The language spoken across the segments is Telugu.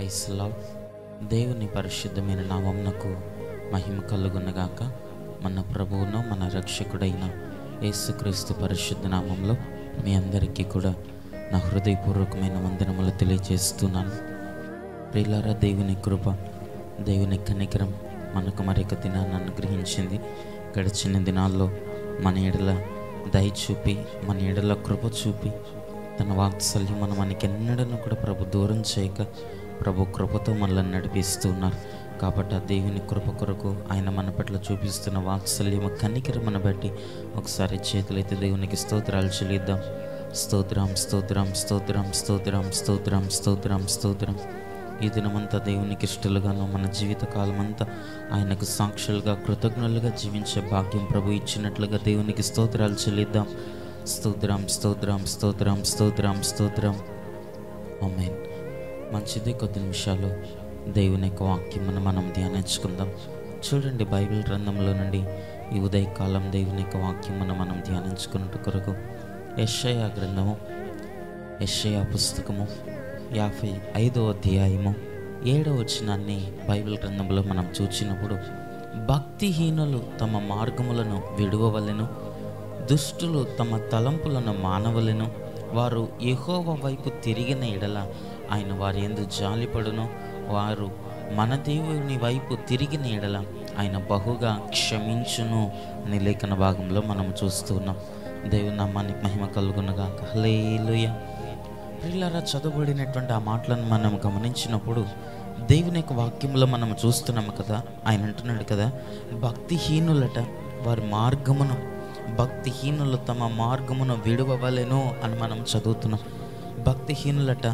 Praise lord. దేవుని పరిశుద్ధమైన నామమునకు మహిమ కలుగునగాక. మన ప్రభువును మన రక్షకుడైన యేసుక్రీస్తు పరిశుద్ధ నామంలో మీ అందరికీ కూడా నా హృదయపూర్వకమైన వందనములు తెలియజేస్తున్నాను. ప్రియులారా, దేవుని కృప, దేవుని కనికరం మనకు మరొక దినాన్ని అనుగ్రహించింది. గడిచిన దినాల్లో మన ఎడల దయ చూపి, మన ఎడల కృప చూపి, తన వాత్సల్యం మనకెన్నడను కూడా ప్రభు దూరం చేయక ప్రభు కృపతో మనల్ని నడిపిస్తున్నారు. కాబట్టి ఆ దేవుని కృప కొరకు ఆయన మన పట్ల చూపిస్తున్న వాత్సల్యం కనికరమను బట్టి ఒకసారి చేతులైతే దేవునికి స్తోత్రాలు చెల్లిద్దాం. స్తోత్రం స్తోత్రం స్తోత్రం స్తోత్రం స్తోత్రం స్తోత్రం స్తోత్రం. ఈ దినమంతా దేవునికి ఇష్టలుగాను మన జీవితకాలం అంతా ఆయనకు సాక్షులుగా కృతజ్ఞులుగా జీవించే భాగ్యం ప్రభు ఇచ్చినట్లుగా దేవునికి స్తోత్రాలు చెల్లిద్దాం. స్తోత్రం స్తోత్రం స్తోత్రం స్తోత్రం స్తోత్రం. ఆమేన్. మంచిది, కొద్ది నిమిషాలు దేవుని యొక్క వాక్యం మనం ధ్యానించుకుందాం. చూడండి, బైబిల్ గ్రంథంలో నుండి ఈ ఉదయకాలం దేవుని యొక్క వాక్యం మనం ధ్యానించుకున్నట్టు కొరకు యెషయా గ్రంథము, యెషయా పుస్తకము 55వ అధ్యాయము 7వ వచనాన్ని బైబిల్ గ్రంథంలో మనం చూచినప్పుడు, భక్తిహీనులు తమ మార్గములను విడువవలెను, దుష్టులు తమ తలంపులను మానవలెను, వారు యెహోవా వైపు తిరిగిన ఎడల ఆయన వారి యందు జాలిపడును, వారు మన దేవుని వైపు తిరిగిన ఎడల ఆయన బహుగా క్షమించును అనే లేఖన భాగంలో మనం చూస్తున్నాం. దేవుని నామానికి మహిమ కలుగునుగాక. హల్లెలూయా. ప్రియులారా, చదవబడినటువంటి ఆ మాటలను మనం గమనించినప్పుడు దేవుని యొక్క వాక్యంలో మనం చూస్తున్నాము కదా. ఆయన అంటున్నాడు కదా, భక్తిహీనులట వారి మార్గమును, భక్తిహీనులు తమ మార్గమును విడువవలెను అని మనం చదువుతున్నాం. భక్తిహీనులట,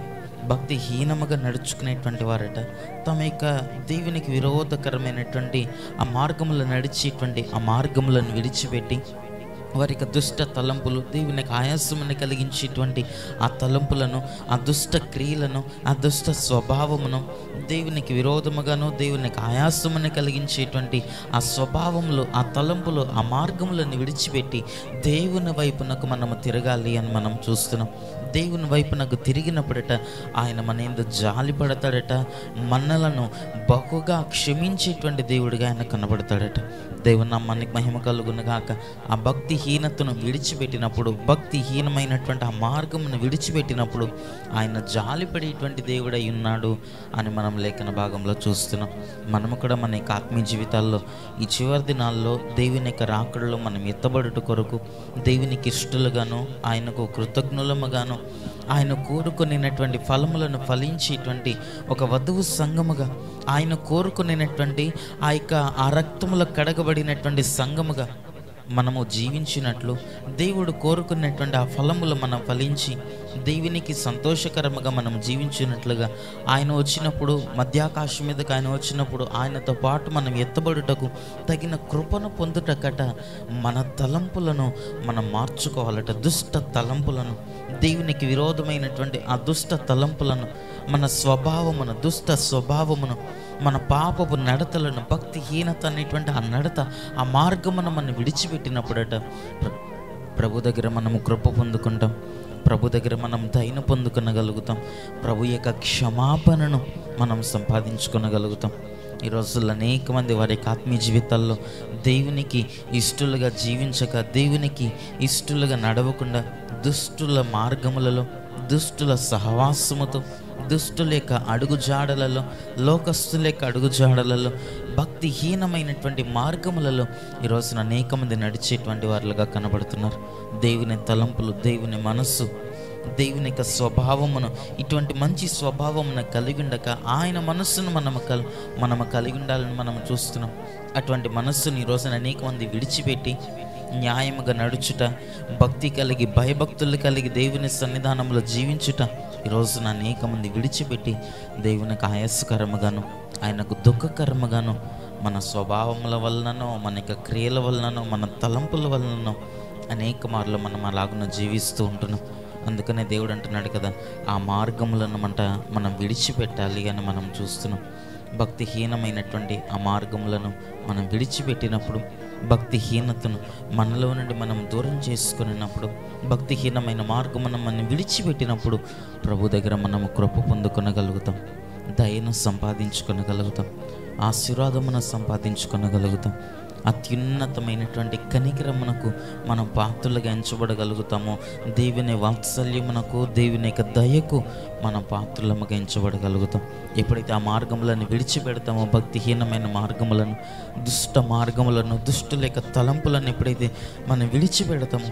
భక్తిహీనముగా నడుచుకునేటువంటి వారట తమ యొక్క దేవునికి విరోధకరమైనటువంటి ఆ మార్గములను నడిచేటువంటి ఆ మార్గములను విడిచిపెట్టి వారి యొక్క దుష్ట తలంపులు, దేవునికి ఆయాసమును కలిగించేటువంటి ఆ తలంపులను, ఆ దుష్ట క్రియలను, ఆ దుష్ట స్వభావమును, దేవునికి విరోధముగాను దేవునికి ఆయాసమును కలిగించేటువంటి ఆ స్వభావములు, ఆ తలంపులు, ఆ మార్గములను విడిచిపెట్టి దేవుని వైపునకు మనము తిరగాలి అని మనం చూస్తున్నాం. దేవుని వైపునకు తిరిగినప్పుడట ఆయన మన యందు జాలి పడతాడట, మనలను బహుగా క్షమించేటువంటి దేవుడిగా ఆయన కనబడతాడట. దేవుని నామానికి మహిమ కలుగునుగాక. ఆ భక్తిహీనతను విడిచిపెట్టినప్పుడు, భక్తిహీనమైనటువంటి ఆ మార్గమును విడిచిపెట్టినప్పుడు ఆయన జాలిపడేటువంటి దేవుడై ఉన్నాడు అని మనం లేఖన భాగంలో చూస్తున్నాం. మనము కూడా మన యొక్క ఆత్మీయ జీవితాల్లో ఈ చివరి దినాల్లో దేవుని యొక్క రాకడలో మనం ఎత్తబడుట కొరకు దేవునికి ఇష్టలుగాను, ఆయనకు కృతజ్ఞులముగాను, ఆయన కోరుకునేటువంటి ఫలములను ఫలించేటువంటి ఒక వధువు సంఘముగా, ఆయన కోరుకునేటువంటి ఆ యొక్క ఆ రక్తములో కడగబడినటువంటి సంఘముగా మనము జీవించినట్లు, దేవుడు కోరుకున్నటువంటి ఆ ఫలములు మనం ఫలించి దేవునికి సంతోషకరముగా మనం జీవించినట్లుగా ఆయన వచ్చినప్పుడు, మధ్యాకాశం మీదకి ఆయన వచ్చినప్పుడు ఆయనతో పాటు మనం ఎత్తబడుటకు తగిన కృపను పొందుటకట మన తలంపులను మనం మార్చుకోవాలట. దుష్ట తలంపులను, దేవునికి విరోధమైనటువంటి ఆ దుష్ట తలంపులను, మన స్వభావమును, దుష్ట స్వభావమును, మన పాపపు నడతలను, భక్తిహీనత అనేటువంటి ఆ నడత, ఆ మార్గమును మనం విడిచిపెట్టినప్పుడట ప్రభు దగ్గర మనము కృప పొందుకుంటాం, ప్రభు దగ్గర మనం దయను పొందుకొనగలుగుతాం, ప్రభు యొక్క క్షమాపణను మనం సంపాదించుకొనగలుగుతాం. ఈ రోజుల్లో అనేక మంది వారి యొక్క ఆత్మీయ జీవితాల్లో దేవునికి ఇష్టలుగా జీవించక, దేవునికి ఇష్టలుగా నడవకుండా దుష్టుల మార్గములలో, దుష్టుల సహవాసముతో, దుష్టుల యొక్క అడుగుజాడలలో, లోకస్తుల యొక్క అడుగుజాడలలో, భక్తిహీనమైనటువంటి మార్గములలో ఈ రోజున అనేక మంది నడిచేటువంటి వారులుగా కనబడుతున్నారు. దేవుని తలంపులు, దేవుని మనస్సు, దేవుని యొక్క స్వభావమును, ఇటువంటి మంచి స్వభావమును కలిగి ఉండక ఆయన మనస్సును మనము కలిగి ఉండాలని మనం చూస్తున్నాం. అటువంటి మనస్సును ఈ రోజున అనేక మంది విడిచిపెట్టి న్యాయముగా నడుచుట, భక్తి కలిగి, భయభక్తులు కలిగి దేవుని సన్నిధానంలో జీవించుట ఈ రోజున అనేక మంది విడిచిపెట్టి దేవునికి ఆయాసకరముగాను, ఆయనకు దుఃఖకరముగాను, మన స్వభావముల వలననో, మన యొక్క క్రియల వలననో, మన తలంపుల వలననో అనేక మార్లు మనం అలాగున జీవిస్తూ ఉంటున్నాం. అందుకనే దేవుడు అంటున్నాడు కదా, ఆ మార్గములను మనం విడిచిపెట్టాలి అని మనం చూస్తున్నాం. భక్తిహీనమైనటువంటి ఆ మార్గములను మనం విడిచిపెట్టినప్పుడు, భక్తిహీనతను మనలో నుండి మనం దూరం చేసుకున్నప్పుడు, భక్తిహీనమైన మార్గమును మనం విడిచిపెట్టినప్పుడు ప్రభు దగ్గర మనము కృప పొందుకొనగలుగుతాం. దయను సంపాదించుకొనగలుగుతాం, ఆశీర్వాదమును సంపాదించుకొనగలుగుతాం, అత్యున్నతమైనటువంటి కనికరమునకు మనం పాత్రులుగా ఎంచబడగలుగుతాము. దేవుని వాత్సల్యమునకు, దేవుని యొక్క దయకు మనం పాత్రులముగా ఎంచబడగలుగుతాం. ఎప్పుడైతే ఆ మార్గములను విడిచిపెడతామో, భక్తిహీనమైన మార్గములను, దుష్ట మార్గములను, దుష్టుల యొక్క తలంపులను ఎప్పుడైతే మనం విడిచిపెడతామో,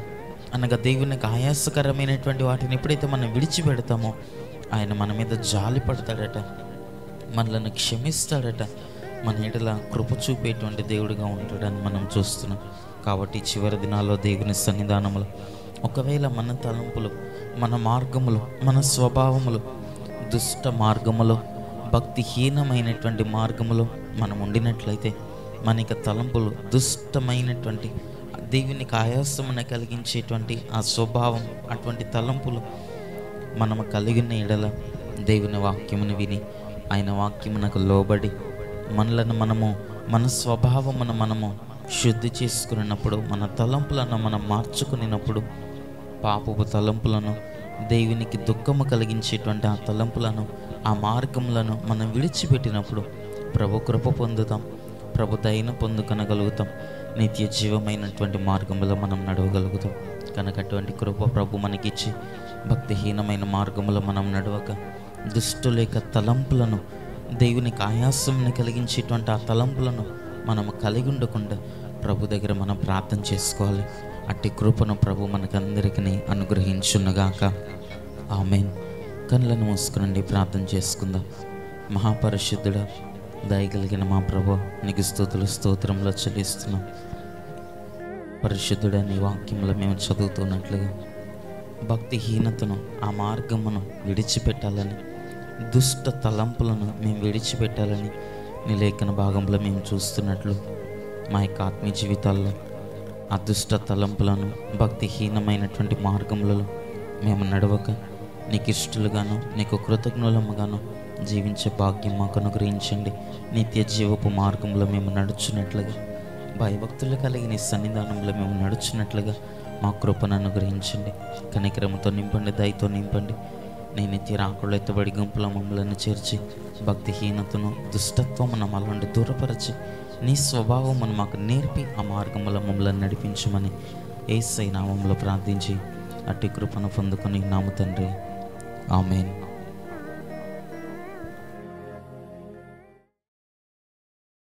అనగా దేవునికి ఆయాసకరమైనటువంటి వాటిని ఎప్పుడైతే మనం విడిచిపెడతామో, ఆయన మన మీద జాలి పడతాడట, మనలను క్షమిస్తాడట, మన ఎడల కృప చూపేటువంటి దేవుడిగా ఉంటాడని మనం చూస్తున్నాం. కాబట్టి చివరి దినాల్లో దేవుని సన్నిధానములో ఒకవేళ మన తలంపులు, మన మార్గములు, మన స్వభావములు దుష్ట మార్గములో, భక్తిహీనమైనటువంటి మార్గములో మనం ఉండినట్లయితే, మన యొక్క తలంపులు దుష్టమైనటువంటి, దేవునికి ఆయాసమును కలిగించేటువంటి ఆ స్వభావం, అటువంటి తలంపులు మనము కలిగిన ఎడల, దేవుని వాక్యమును విని ఆయన వాక్యమునకు లోబడి మనలను మనము, మన స్వభావమును మనము శుద్ధి చేసుకున్నప్పుడు, మన తలంపులను మనం మార్చుకున్నప్పుడు, పాపపు తలంపులను, దేవునికి దుఃఖము కలిగించేటువంటి ఆ తలంపులను, ఆ మార్గములను మనం విడిచిపెట్టినప్పుడు ప్రభు కృప పొందుతాం, ప్రభు దయను పొందుకొనగలుగుతాం, నిత్య జీవమైనటువంటి మార్గంలో మనం నడవగలుగుతాం. కనుక అటువంటి కృప ప్రభు మనకిచ్చి, భక్తిహీనమైన మార్గంలో మనం నడవక, దుష్టుల యొక్క తలంపులను, దేవునికి ఆయాసంని కలిగించేటువంటి ఆ తలంపులను మనము కలిగి ఉండకుండా ప్రభు దగ్గర మనం ప్రార్థన చేసుకోవాలి. అట్టి కృపను ప్రభు మనకందరికీ అనుగ్రహించునుగాక. ఆమేన్. కళ్ళను మూసుకునండి, ప్రార్థన చేసుకుందాం. మహాపరిశుద్ధుడా, దయగలిగిన మా ప్రభు, నీకు స్తుతులు స్తోత్రంలో చెల్లిస్తున్నాం. పరిశుద్ధుడా, నీ వాక్యంలో మేము చదువుతున్నట్లుగా భక్తిహీనతను, ఆ మార్గమును విడిచిపెట్టాలని, దుష్ట తలంపులను మేము విడిచిపెట్టాలని నీ లేఖన భాగంలో మేము చూస్తున్నట్లు, మా యొక్క ఆత్మీయ జీవితాల్లో ఆ దుష్ట తలంపులను, భక్తిహీనమైనటువంటి మార్గములలో మేము నడవక, నీకు ఇష్టలుగాను, నీకు కృతజ్ఞులముగాను జీవించే భాగ్యం మాకు అనుగ్రహించండి. నిత్య జీవపు మార్గంలో మేము నడుచున్నట్లుగా, భయభక్తులు కలిగి నీ సన్నిధానంలో మేము నడుచున్నట్లుగా మా కృపను అనుగ్రహించండి. కనికరముతో నింపండి, దయతో నింపండి. నీ నిత్య రాకుళ్ళు ఎత్తబడి గుంపుల మమ్మలను చేర్చి, భక్తిహీనతను, దుష్టత్వమును మా నుండి దూరపరచి, నీ స్వభావమును మాకు నేర్పి ఆ మార్గములో మమ్మల్ని నడిపించమని యేసయ్య నామములో ప్రార్థించి అట్టి కృపను పొందుకొని నాము తండ్రి. ఆమేన్.